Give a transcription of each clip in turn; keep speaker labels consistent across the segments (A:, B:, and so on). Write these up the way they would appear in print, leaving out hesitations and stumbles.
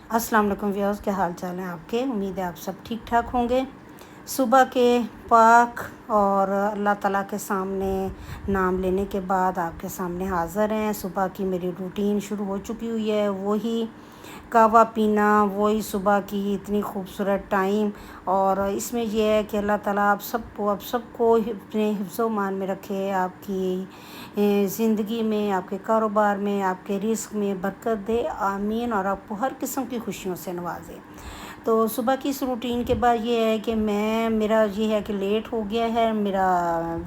A: अस्सलाम वालेकुम व्यूअर्स, क्या हाल चाल है आपके। उम्मीद है आप सब ठीक ठाक होंगे। सुबह के पाक और अल्लाह ताला के सामने नाम लेने के बाद आपके सामने हाज़िर हैं। सुबह की मेरी रूटीन शुरू हो चुकी हुई है, वही कहवा पीना, वही सुबह की इतनी खूबसूरत टाइम। और इसमें यह है कि अल्लाह ताला आप सबको अपने हिफ्ज़ मान में रखे, आपकी ज़िंदगी में, आपके कारोबार में, आपके रिस्क में बरकत दे, आमीन। और आपको हर किस्म की खुशियों से नवाजे। तो सुबह की इस रूटीन के बाद ये है कि मेरा ये है कि लेट हो गया है। मेरा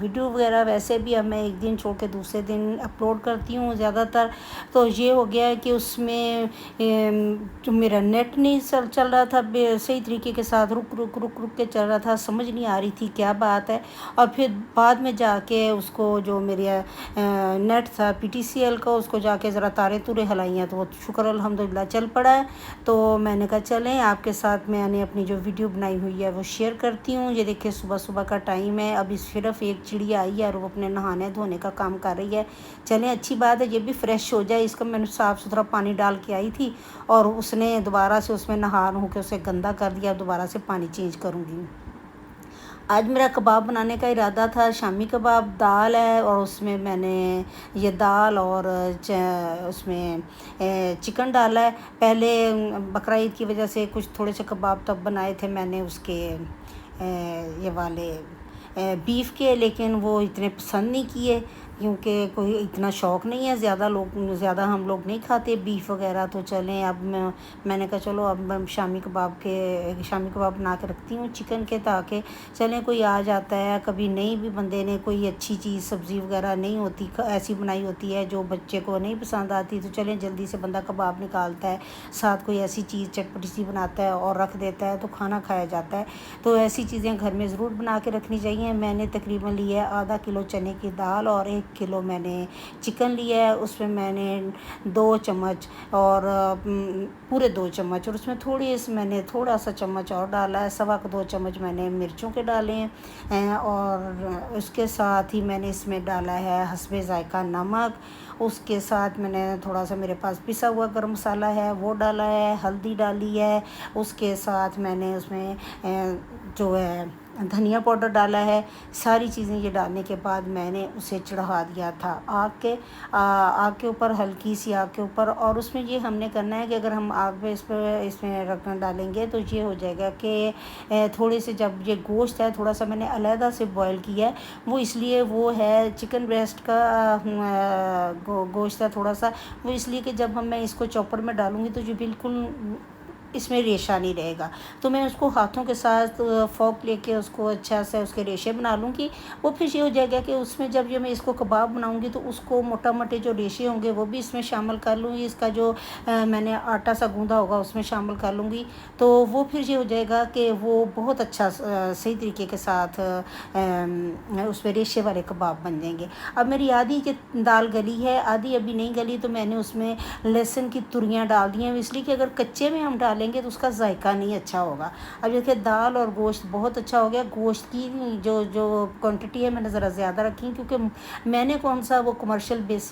A: वीडियो वगैरह वैसे भी अब मैं एक दिन छोड़ के दूसरे दिन अपलोड करती हूँ ज़्यादातर। तो ये हो गया है कि उसमें जो मेरा नेट नहीं चल रहा था सही तरीके के साथ, रुक के चल रहा था, समझ नहीं आ रही थी क्या बात है। और फिर बाद में जाके उसको जो मेरे नेट था PTCL का, उसको जाके ज़रा तारे तुरे हिलाई हैं, तो वो शुक्र अल्हम्दुलिल्लाह चल पड़ा है। तो मैंने कहा चलें आपके साथ मैंने अपनी जो वीडियो बनाई हुई है वो शेयर करती हूँ। ये देखिए सुबह सुबह का टाइम है, अभी सिर्फ एक चिड़िया आई है और वो अपने नहाने धोने का काम कर रही है। चलें अच्छी बात है, ये भी फ्रेश हो जाए। इसका मैंने साफ़ सुथरा पानी डाल के आई थी और उसने दोबारा से उसमें नहा के उसे गंदा कर दिया। दोबारा से पानी चेंज करूँगी। आज मेरा कबाब बनाने का इरादा था, शामी कबाब। दाल है और उसमें मैंने ये दाल और उसमें चिकन डाला है। पहले बकरा ईद की वजह से कुछ थोड़े से कबाब तब बनाए थे मैंने उसके ये वाले बीफ के, लेकिन वो इतने पसंद नहीं किए क्योंकि कोई इतना शौक़ नहीं है। ज़्यादा हम लोग नहीं खाते बीफ वगैरह। तो चलें अब मैंने कहा चलो अब मैं शामी कबाब बना के रखती हूँ चिकन के, ताकि चलें कोई आ जाता है, कभी नहीं भी बंदे ने कोई अच्छी चीज़ सब्ज़ी वगैरह नहीं होती, ऐसी बनाई होती है जो बच्चे को नहीं पसंद आती, तो चलें जल्दी से बंदा कबाब निकालता है, साथ कोई ऐसी चीज़ चटपटी सी बनाता है और रख देता है, तो खाना खाया जाता है। तो ऐसी चीज़ें घर में ज़रूर बना के रखनी चाहिए। मैंने तकरीबन लिया है आधा किलो चने की दाल और 1 किलो मैंने चिकन लिया है। उसमें मैंने 2 चम्मच और पूरे 2 चम्मच, और उसमें मैंने थोड़ा सा चम्मच और डाला है, 2.25 चम्मच मैंने मिर्चों के डाले हैं। और उसके साथ ही मैंने इसमें डाला है हस्बे ज़ायका नमक। उसके साथ मैंने थोड़ा सा, मेरे पास पिसा हुआ गरम मसाला है वो डाला है, हल्दी डाली है। उसके साथ मैंने उसमें जो है धनिया पाउडर डाला है। सारी चीज़ें ये डालने के बाद मैंने उसे चढ़ा दिया था आग के ऊपर, हल्की सी आग के ऊपर। और उसमें ये हमने करना है कि अगर हम आग पे इसमें रख डालेंगे तो ये हो जाएगा कि थोड़े से, जब ये गोश्त है थोड़ा सा मैंने अलहदा से बॉयल किया है, वो इसलिए वो है चिकन ब्रेस्ट का गोश्त है थोड़ा सा, वो इसलिए कि जब मैं इसको चॉपर में डालूँगी तो ये बिल्कुल इसमें रेशा नहीं रहेगा। तो मैं उसको हाथों के साथ फोक लेके उसको अच्छा से उसके रेशे बना लूँगी। वो फिर ये हो जाएगा कि उसमें जब ये मैं इसको कबाब बनाऊँगी तो उसको मोटे जो रेशे होंगे वो भी इसमें शामिल कर लूँगी। इसका जो मैंने आटा सा गूँधा होगा उसमें शामिल कर लूँगी। तो वो फिर ये हो जाएगा कि वो बहुत अच्छा सही तरीके के साथ उसमें रेशे वाले कबाब बन जाएंगे। अब मेरी आधी ये दाल गली है, आधी अभी नहीं गली, तो मैंने उसमें लहसुन की तुरियाँ डाल दी हैं, इसलिए कि अगर कच्चे में हम डालेंगे तो उसका जायका नहीं अच्छा होगा। अब देखिए दाल और गोश्त बहुत अच्छा हो गया। गोश्त की जो क्वांटिटी है मैंने ज़रा ज़्यादा रखी, क्योंकि मैंने कौन सा वो कमर्शियल बेस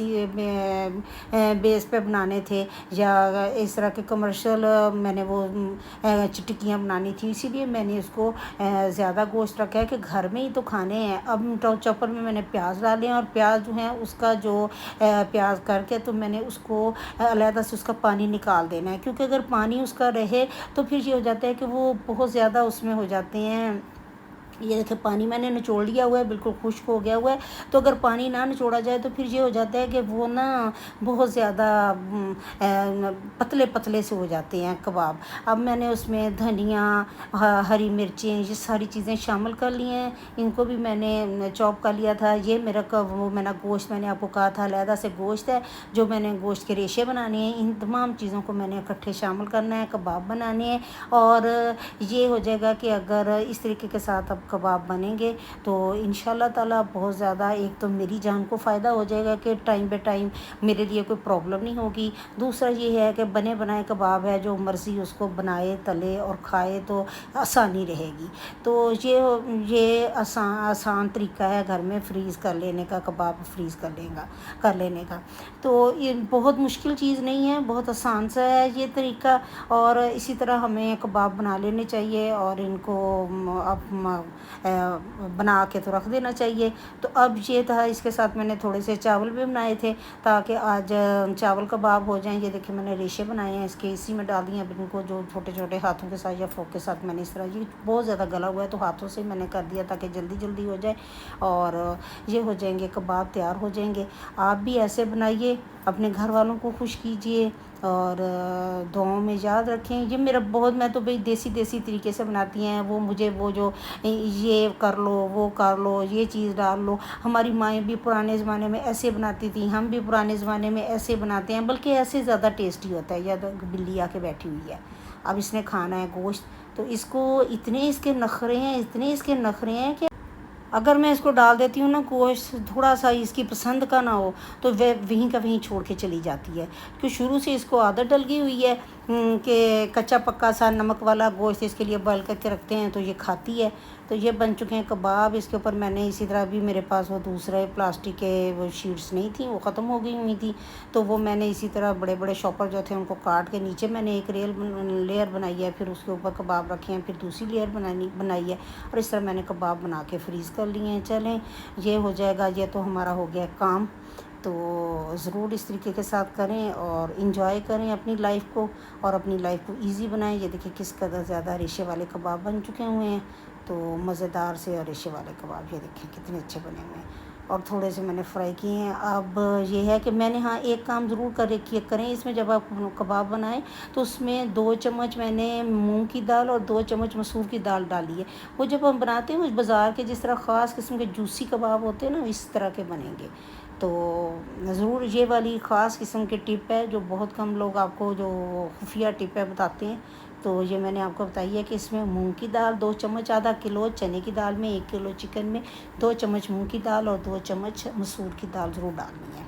A: पे बनाने थे या इस तरह के कमर्शियल मैंने वो चिटकियाँ बनानी थी, इसीलिए मैंने उसको ज़्यादा गोश्त रखा है कि घर में ही तो खाने हैं। अब चॉपर में मैंने प्याज डाले हैं और प्याज जो है उसका जो प्याज करके तो मैंने उसको अलहदा से उसका पानी निकाल देना है, क्योंकि अगर पानी उसका रहे तो फिर ये हो जाता है कि वो बहुत ज़्यादा उसमें हो जाते हैं। ये देखिए पानी मैंने निचोड़ लिया हुआ है, बिल्कुल खुश्क हो गया हुआ है। तो अगर पानी ना निचोड़ा जाए तो फिर ये हो जाता है कि वो ना बहुत ज़्यादा पतले से हो जाते हैं कबाब। अब मैंने उसमें धनिया, हरी मिर्चें, ये सारी चीज़ें शामिल कर ली हैं। इनको भी मैंने चॉप कर लिया था। ये मेरा वो मैंने गोश्त, मैंने आपको कहा था अलहदा से गोश्त है जो मैंने गोश्त के रेशे बनाने हैं। इन तमाम चीज़ों को मैंने इकट्ठे शामिल करना है, कबाब बनाने हैं। और ये हो जाएगा कि अगर इस तरीके के साथ आप कबाब बनेंगे तो इंशाल्लाह ताला बहुत ज़्यादा, एक तो मेरी जान को फ़ायदा हो जाएगा कि टाइम पे टाइम मेरे लिए कोई प्रॉब्लम नहीं होगी। दूसरा ये है कि बने बनाए कबाब है, जो मर्ज़ी उसको बनाए तले और खाए तो आसानी रहेगी। तो ये आसान तरीका है घर में फ्रीज़ कर लेने का, कबाब फ्रीज़ कर लेने का। तो ये बहुत मुश्किल चीज़ नहीं है, बहुत आसान सा है ये तरीका। और इसी तरह हमें कबाब बना लेने चाहिए और इनको बना के तो रख देना चाहिए। तो अब ये था, इसके साथ मैंने थोड़े से चावल भी बनाए थे ताकि आज चावल कबाब हो जाएं। ये देखिए मैंने रेशे बनाए हैं इसके, इसी में डाल दिए। अब इनको जो छोटे छोटे हाथों के साथ या फोक के साथ मैंने इस तरह, ये बहुत ज़्यादा गला हुआ है तो हाथों से मैंने कर दिया ताकि जल्दी जल्दी हो जाए और ये हो जाएंगे, कबाब तैयार हो जाएंगे। आप भी ऐसे बनाइए, अपने घर वालों को खुश कीजिए और दुआओं में याद रखें। ये मेरा बहुत, मैं तो भाई देसी तरीके से बनाती हैं वो, मुझे वो जो ये कर लो वो कर लो, ये चीज़ डाल लो, हमारी माएँ भी पुराने ज़माने में ऐसे बनाती थी, हम भी पुराने ज़माने में ऐसे बनाते हैं, बल्कि ऐसे ज़्यादा टेस्टी होता है। या तो बिल्ली आके बैठी हुई है, अब इसने खाना है गोश्त, तो इसको इतने इसके नखरे हैं कि अगर मैं इसको डाल देती हूँ ना गोश्त, थोड़ा सा इसकी पसंद का ना हो तो वह वहीं का वहीं छोड़ के चली जाती है, क्योंकि शुरू से इसको आदत डल गई हुई है कि कच्चा पक्का सा नमक वाला गोश्त इसके लिए बॉयल करके रखते हैं तो ये खाती है। तो ये बन चुके हैं कबाब। इसके ऊपर मैंने इसी तरह भी, मेरे पास वो दूसरे प्लास्टिक के वो शीट्स नहीं थी, वो ख़त्म हो गई हुई थी, तो वो मैंने इसी तरह बड़े बड़े शॉपर जो थे उनको काट के नीचे मैंने एक लेयर बनाई है, फिर उसके ऊपर कबाब रखे हैं, फिर दूसरी लेयर बनाई है और इस तरह मैंने कबाब बना के फ्रीज़ कर लिए हैं। चलें, ये हो जाएगा, ये तो हमारा हो गया काम। तो ज़रूर इस तरीके के साथ करें और इन्जॉय करें अपनी लाइफ को और अपनी लाइफ को इजी बनाएं। ये देखिए किस कदर ज़्यादा रेशे वाले कबाब बन चुके हुए हैं, तो मज़ेदार से और रेशे वाले कबाब ये देखिए कितने अच्छे बने हुए हैं और थोड़े से मैंने फ्राई किए हैं। अब ये है कि मैंने, हाँ, एक काम ज़रूर करें इसमें, जब आप कबाब बनाएं तो उसमें 2 चम्मच मैंने मूंग की दाल और 2 चम्मच मसूर की दाल डाली है। वो जब हम बनाते हैं, उस बाज़ार के जिस तरह ख़ास किस्म के जूसी कबाब होते हैं ना, इस तरह के बनेंगे। तो ज़रूर ये वाली ख़ास किस्म की टिप है जो बहुत कम लोग आपको जो खुफिया टिप है बताते हैं। तो ये मैंने आपको बताई है कि इसमें मूंग की दाल 2 चम्मच, आधा किलो चने की दाल में, 1 किलो चिकन में 2 चम्मच मूंग की दाल और 2 चम्मच मसूर की दाल ज़रूर डालनी है।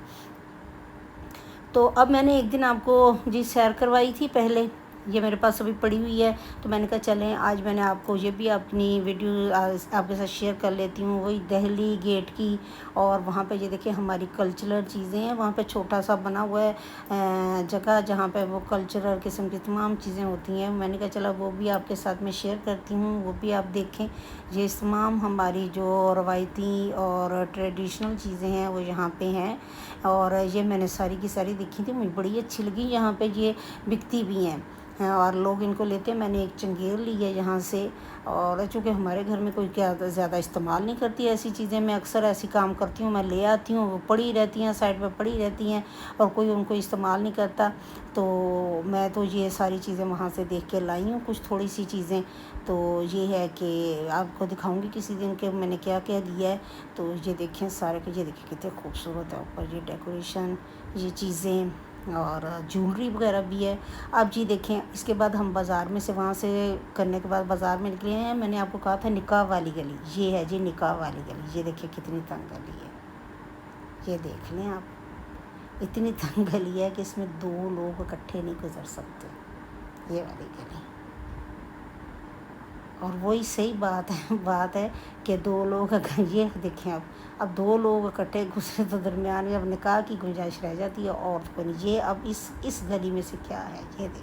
A: तो अब मैंने एक दिन आपको जी सैर करवाई थी पहले, ये मेरे पास अभी पड़ी हुई है, तो मैंने कहा चलें आज मैंने आपको ये भी अपनी वीडियो आपके साथ शेयर कर लेती हूँ, वही दिल्ली गेट की। और वहाँ पे ये देखिए हमारी कल्चरल चीज़ें हैं, वहाँ पे छोटा सा बना हुआ है जगह जहाँ पे वो कल्चरल किस्म की तमाम चीज़ें होती हैं। मैंने कहा चला वो भी आपके साथ में शेयर करती हूँ, वो भी आप देखें। ये तमाम हमारी जो रवायती और ट्रेडिशनल चीज़ें हैं वो यहाँ पे हैं और ये मैंने सारी की सारी देखी थी, मुझे बड़ी अच्छी लगी। यहाँ पे ये बिकती भी हैं और लोग इनको लेते हैं। मैंने एक चंगेर ली है यहाँ से, और चूँकि हमारे घर में कोई क्या ज़्यादा इस्तेमाल नहीं करती ऐसी चीज़ें, मैं अक्सर ऐसी काम करती हूँ, मैं ले आती हूँ, वो पड़ी रहती हैं साइड पे पड़ी रहती हैं और कोई उनको इस्तेमाल नहीं करता। तो मैं तो ये सारी चीज़ें वहाँ से देख के लाई हूँ, कुछ थोड़ी सी चीज़ें। तो ये है कि आपको दिखाऊंगी किसी दिन के मैंने क्या क्या लिया है। तो ये देखें सारे के, ये देखिए कितने खूबसूरत है ऊपर ये डेकोरेशन, ये चीज़ें और ज्वेलरी वगैरह भी है। अब जी देखें, इसके बाद हम बाज़ार में से, वहाँ से करने के बाद बाज़ार में निकले हैं। मैंने आपको कहा था निकाह वाली गली, ये है जी निकाह वाली गली। ये देखिए कितनी तंग गली है, ये देख लें आप, इतनी तंग गली है कि इसमें 2 लोग इकट्ठे नहीं गुजर सकते, ये वाली गली। और वही सही बात है कि 2 लोग अगर, ये देखें अब 2 लोग इकट्ठे गुजरे तो दरमियान में अब निकाह की गुंजाइश रह जाती है और कोई नहीं। ये अब इस गली में से क्या है, ये देखें।